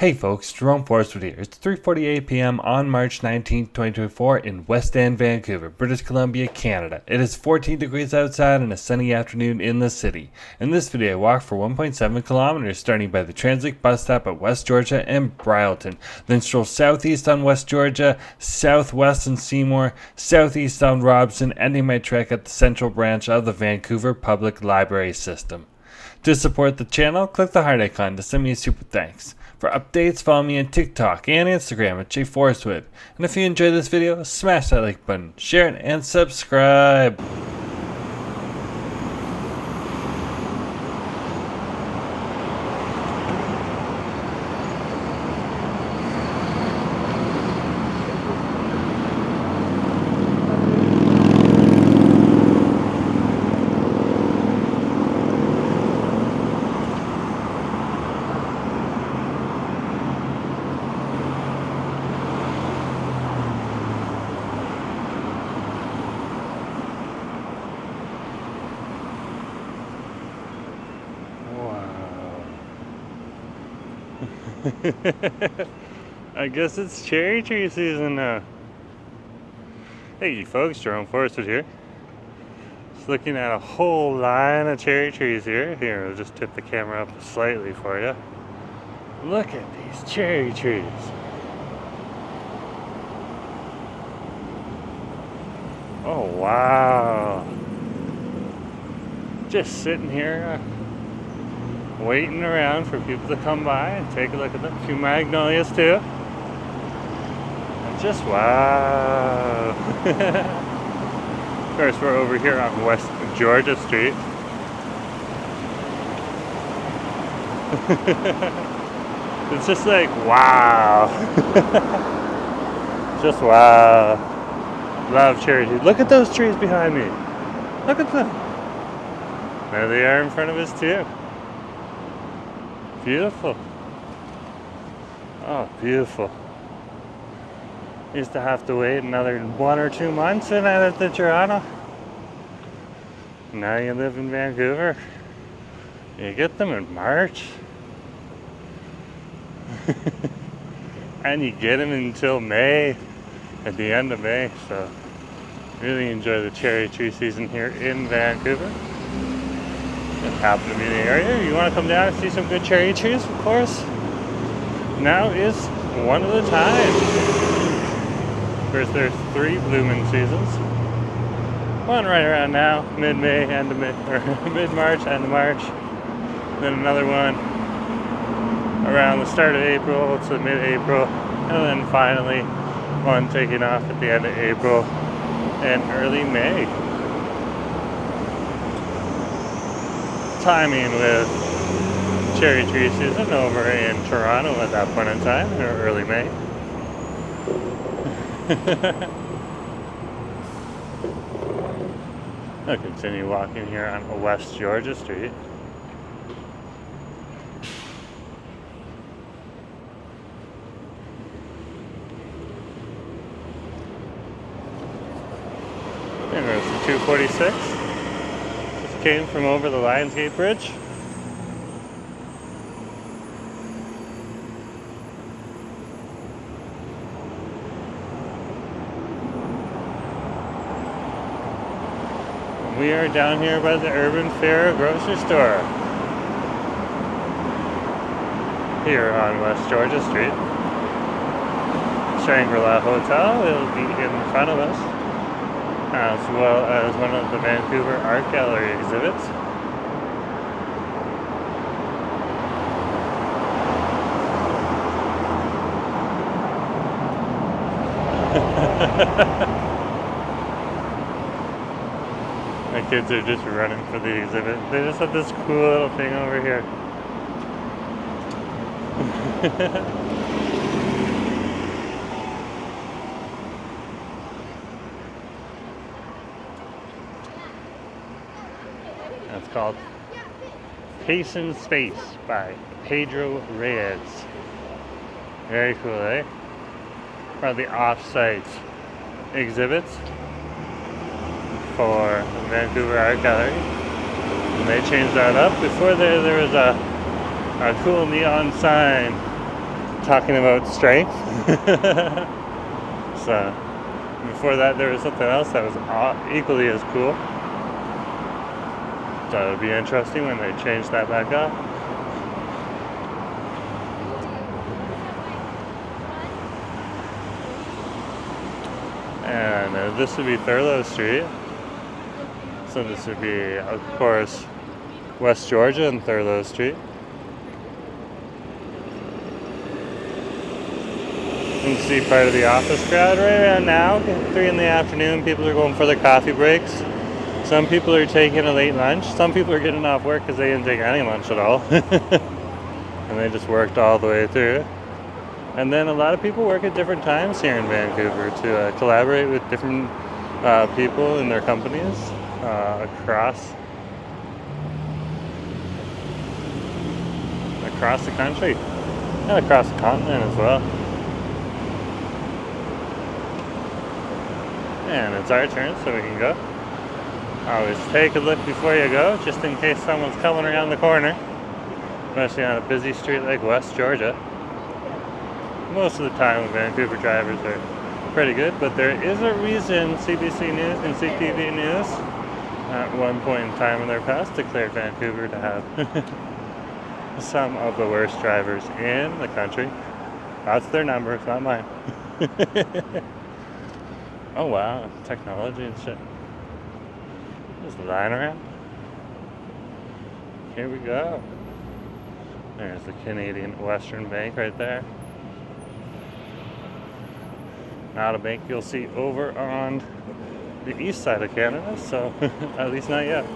Hey folks, Jerome Forestwood here. It's 3:48 p.m. on March 19, 2024 in West End, Vancouver, British Columbia, Canada. It is 14 degrees outside and a sunny afternoon in the city. In this video I walked for 1.7 kilometers starting by the Transit bus stop at West Georgia and Bryleton, then strolled southeast on West Georgia, southwest on Seymour, southeast on Robson, ending my trek at the central branch of the Vancouver Public Library System. To support the channel, click the heart icon to send me a super thanks. For updates, follow me on TikTok and Instagram at Forestwood. And if you enjoyed this video, smash that like button, share it, and subscribe. I guess it's cherry tree season now. Hey folks, Jerome Forestwood here. Just looking at a whole line of cherry trees here. Here, I'll just tip the camera up slightly for you. Look at these cherry trees. Oh wow. Just sitting here waiting around for people to come by and take a look at them. A few magnolias too. And just wow. Of course, we're over here on West Georgia Street. It's just like wow. Just wow. Love cherry trees. Look at those trees behind me. Look at them. There they are in front of us too. Beautiful. Oh, beautiful. Used to have to wait another 1 or 2 months and I lived in Toronto. Now you live in Vancouver. You get them in March. And you get them until May, at the end of May. So really enjoy the cherry tree season here in Vancouver. Happen to be in the area. You want to come down and see some good cherry trees, of course. Now is one of the times. Of course, there's 3 blooming seasons. One right around now, mid-May, end of May, or mid-March, end of March. Then another one around the start of April to mid-April, and then finally one taking off at the end of April and early May. Timing with cherry tree season over in Toronto at that point in time, or early May. I'll continue walking here on West Georgia Street. And there's the 246. Came from over the Lionsgate Bridge. We are down here by the Urban Fare grocery store. Here on West Georgia Street. Shangri-La Hotel will be in front of us, as well as one of the Vancouver Art Gallery exhibits. My kids are just running for the exhibit. They just have this cool little thing over here. It's called Pace in Space by Pedro Reyes. Very cool, eh? One of the off-site exhibits for the Vancouver Art Gallery. And they changed that up. Before there was a cool neon sign talking about strength. So before that there was something else that was equally as cool. So it'd be interesting when they change that back up. And this would be Thurlow Street. So this would be, of course, West Georgia and Thurlow Street. You can see part of the office crowd right around now. 3 in the afternoon, people are going for their coffee breaks. Some people are taking a late lunch. Some people are getting off work because they didn't take any lunch at all. And they just worked all the way through. And then a lot of people work at different times here in Vancouver to collaborate with different people in their companies across the country and across the continent as well. And it's our turn, so we can go. Always take a look before you go, just in case someone's coming around the corner, especially on a busy street like West Georgia. Most of the time, Vancouver drivers are pretty good, but there is a reason CBC News and CTV News at one point in time in their past declared Vancouver to have some of the worst drivers in the country. That's their number, it's not mine. Oh wow, technology and shit. Just lying around. Here we go. There's the Canadian Western Bank right there. Not a bank you'll see over on the east side of Canada, so at least not yet.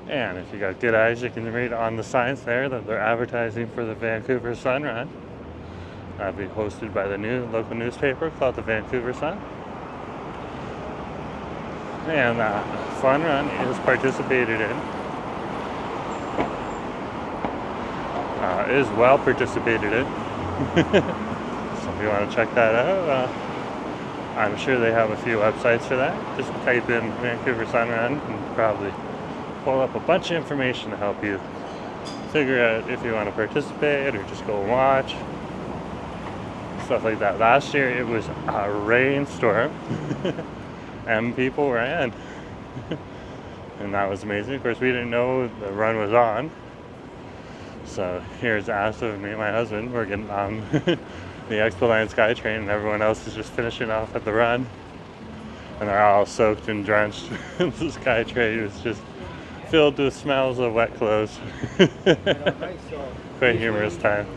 And if you got good eyes, you can read on the signs there that they're advertising for the Vancouver Sun Run. That'll be hosted by the new local newspaper called the Vancouver Sun. And Fun Run is participated in. Is well participated in. So if you want to check that out, I'm sure they have a few websites for that. Just type in Vancouver Sun Run and probably pull up a bunch of information to help you figure out if you want to participate or just go and watch. Stuff like that. Last year it was a rainstorm and people ran. And that was amazing. Of course, we didn't know the run was on. So here's Asa and me and my husband. We're getting on the Expo Line SkyTrain, and everyone else is just finishing off at the run. And they're all soaked and drenched. The SkyTrain is just filled with smells of wet clothes. Quite humorous time.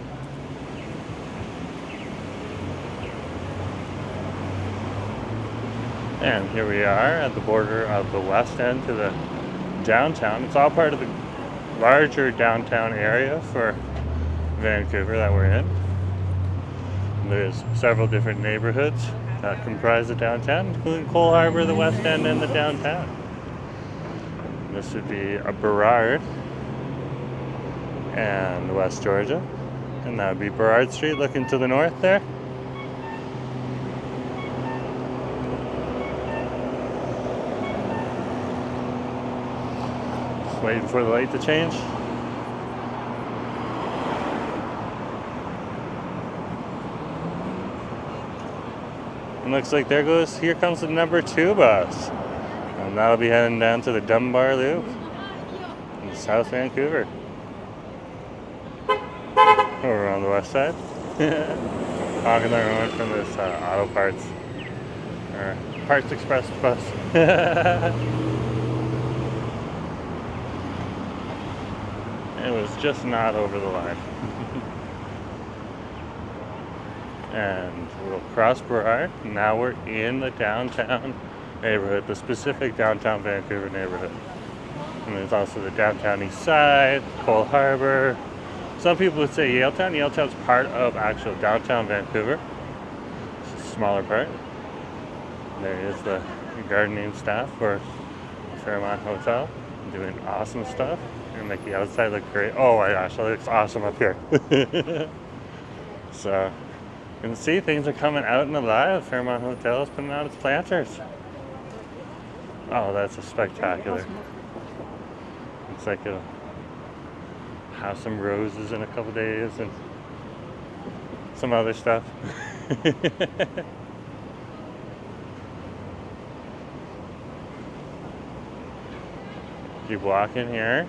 And here we are at the border of the west end to the downtown. It's all part of the larger downtown area for Vancouver that we're in. There's several different neighborhoods that comprise the downtown, including Cole Harbour, the west end, and the downtown. This would be a Burrard and West Georgia. And that would be Burrard Street looking to the north there. Waiting for the light to change. And looks like here comes the number 2 bus. And that'll be heading down to the Dunbar Loop in South Vancouver. Over on the west side. Hogging their own from this auto parts. Or Parts Express bus. It was just not over the line. And we'll cross Burrard. Now we're in the downtown neighborhood, the specific downtown Vancouver neighborhood. And there's also the downtown east side, Cole Harbour. Some people would say Yaletown. Yaletown's part of actual downtown Vancouver. It's a smaller part. There is the gardening staff for Fairmont Hotel, doing awesome stuff. And make the outside look great. Oh my gosh, that looks awesome up here. So, you can see things are coming out and alive. Fairmont Hotel is putting out its planters. Oh, that's a spectacular. Looks like it'll have some roses in a couple days and some other stuff. Keep walking here.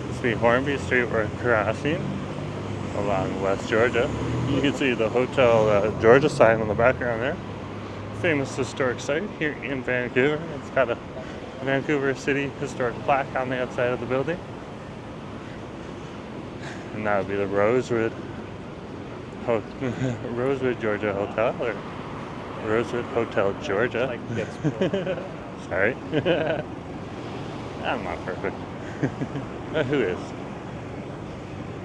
This be Hornby Street we're crossing along West Georgia. You can see the Hotel Georgia sign in the background there. Famous historic site here in Vancouver. It's got a Vancouver City historic plaque on the outside of the building. And that would be the Rosewood Georgia Hotel, or Rosewood Hotel Georgia. Sorry. I'm not perfect. But who is?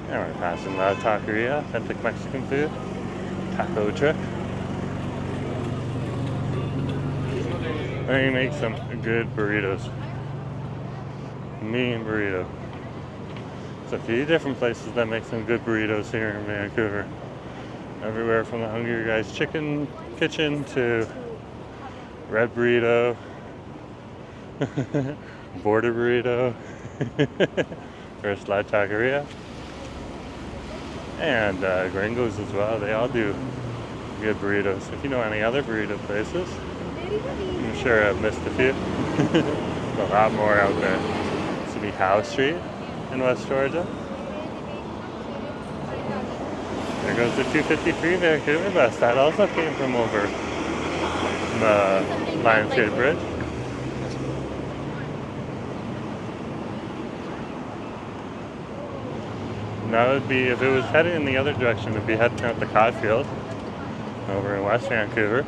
And we're passing La Taqueria, authentic Mexican food. Taco truck. They make some good burritos. Mean burrito. There's a few different places that make some good burritos here in Vancouver. Everywhere from the Hungry Guy's Chicken Kitchen to Red Burrito, Border Burrito, First La Taqueria, and Gringos as well. They all do good burritos. If you know any other burrito places, I'm sure I've missed a few. There's a lot more out there. This would be Howe Street in West Georgia. There goes the 253 Vancouver bus. That also came from over the Lionsgate Bridge. And that would be, if it was heading in the other direction, it would be heading out the Codfield over in West Vancouver.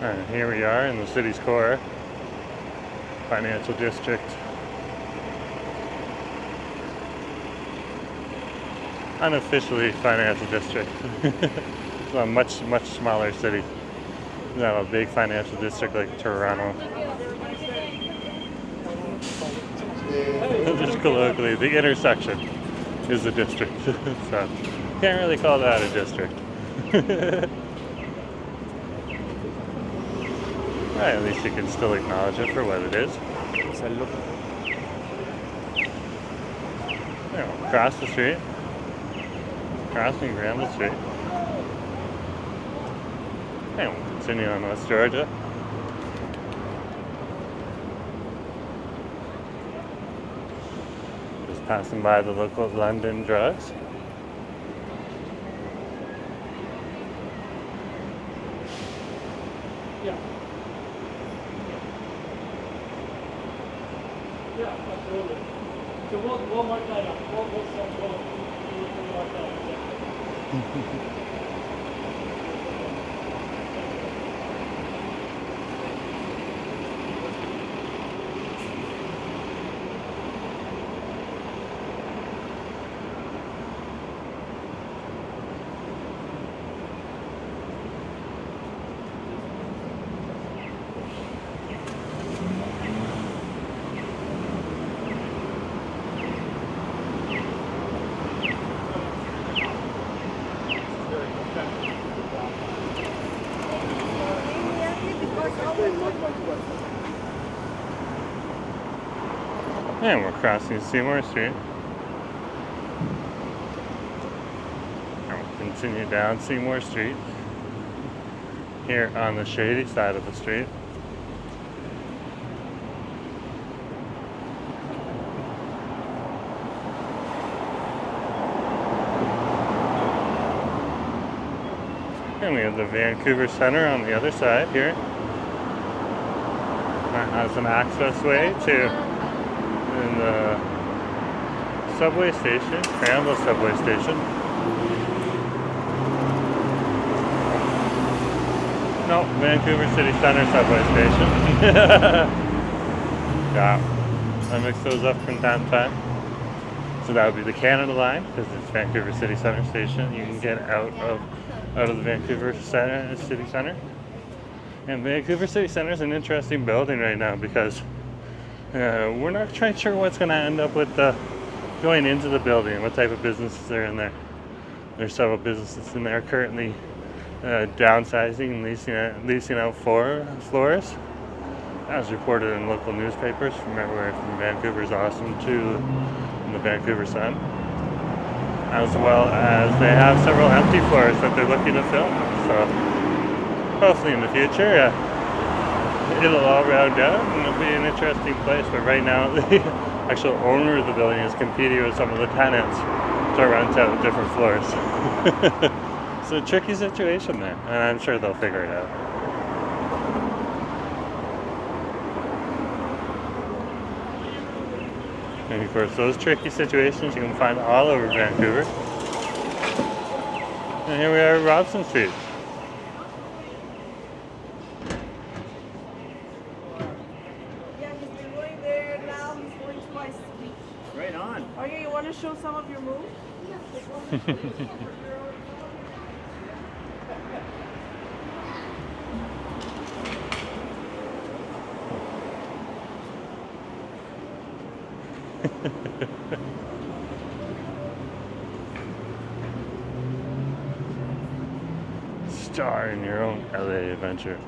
And here we are in the city's core, financial district. Unofficially financial district. It's a much smaller city. It's not a big financial district like Toronto. Just colloquially, the intersection is the district. So can't really call that a district. Right, at least you can still acknowledge it for what it is. Across the street. Crossing Granville Street. And we'll continue on West Georgia. Just passing by the local London Drugs. Yeah. Yeah, absolutely. So one more time. And we're crossing Seymour Street. And we'll continue down Seymour Street here on the shady side of the street. And we have the Vancouver Centre on the other side here. That has an access way to the subway station, Granville subway station. No, Vancouver City Centre subway station. Yeah, I mix those up from time to time. So that would be the Canada line, because it's Vancouver City Centre station. You can get out of out of the Vancouver City Center. And Vancouver City Center is an interesting building right now because we're not quite sure what's going to end up with going into the building, what type of businesses are in there. There's several businesses in there currently downsizing and leasing out 4 floors, as reported in local newspapers from everywhere from Vancouver's Awesome to the Vancouver Sun, as well as they have several empty floors that they're looking to fill. So hopefully in the future it'll all round out and it'll be an interesting place. But right now the actual owner of the building is competing with some of the tenants to rent out different floors. It's a tricky situation there, and I'm sure they'll figure it out. And of course, those tricky situations you can find all over Vancouver. And here we are at Robson Street. Yeah, he's been going there now. He's going twice a week. Right on. Okay, you want to show some of your moves? Star in your own LA adventure.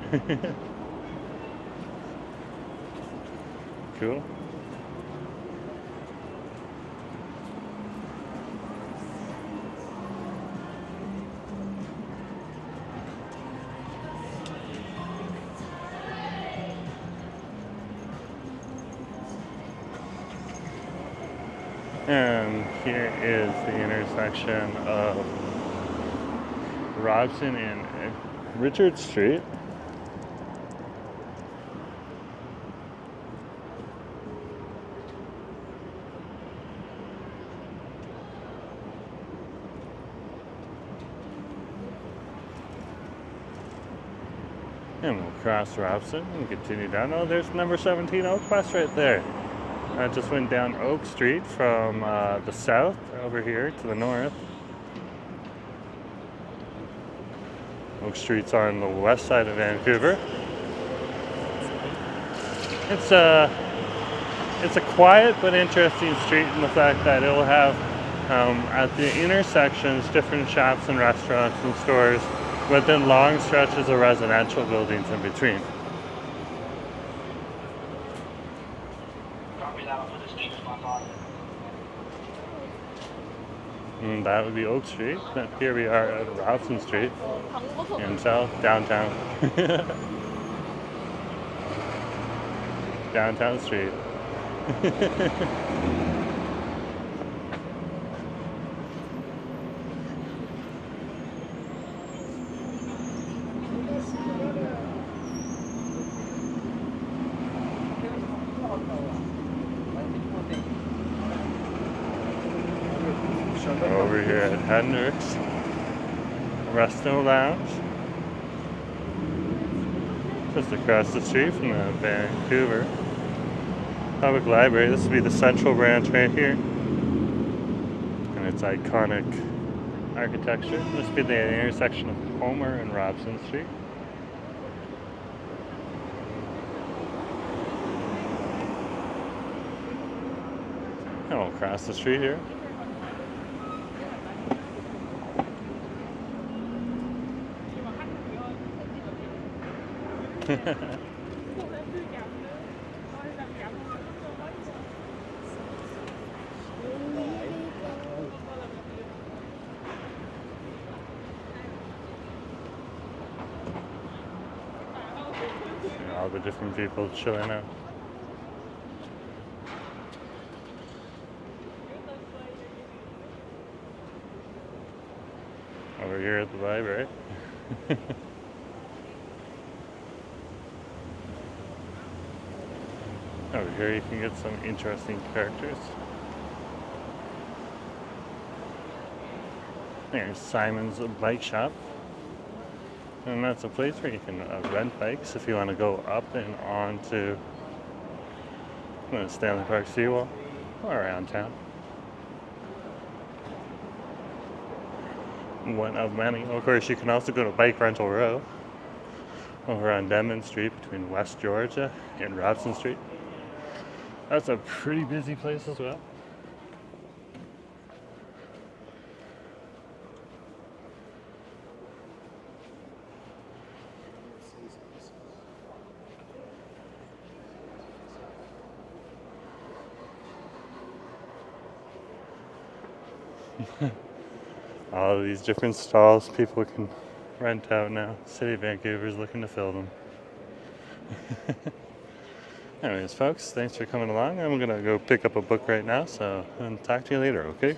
Cool. And here is the intersection of Robson and Richard Street. And we'll cross Robson and continue down. Oh, there's number 17 Oak West right there. I just went down Oak Street from the south over here to the north. Oak Street's on the west side of Vancouver. It's a quiet but interesting street in the fact that it'll have at the intersections different shops and restaurants and stores, but then long stretches of residential buildings in between. And that would be Oak Street. And here we are at Robson Street in South Downtown. Downtown Street. Over here at Hendricks Resto Lounge, just across the street from the Vancouver Public Library. This would be the central branch right here, and its iconic architecture. This would be the intersection of Homer and Robson Street. And we'll cross the street here. All the different people chilling out. Over here at the library. Over here you can get some interesting characters. There's Simon's Bike Shop. And that's a place where you can rent bikes if you want to go up and on to the Stanley Park seawall or around town. one of many. Of course, you can also go to Bike Rental Row over on Denman Street between West Georgia and Robson Street. That's a pretty busy place as well. All of these different stalls people can rent out now. City of Vancouver is looking to fill them. Anyways, folks, thanks for coming along. I'm gonna go pick up a book right now, so I'll talk to you later, okay?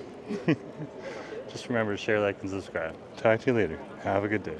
Just remember to share, like, and subscribe. Talk to you later. Have a good day.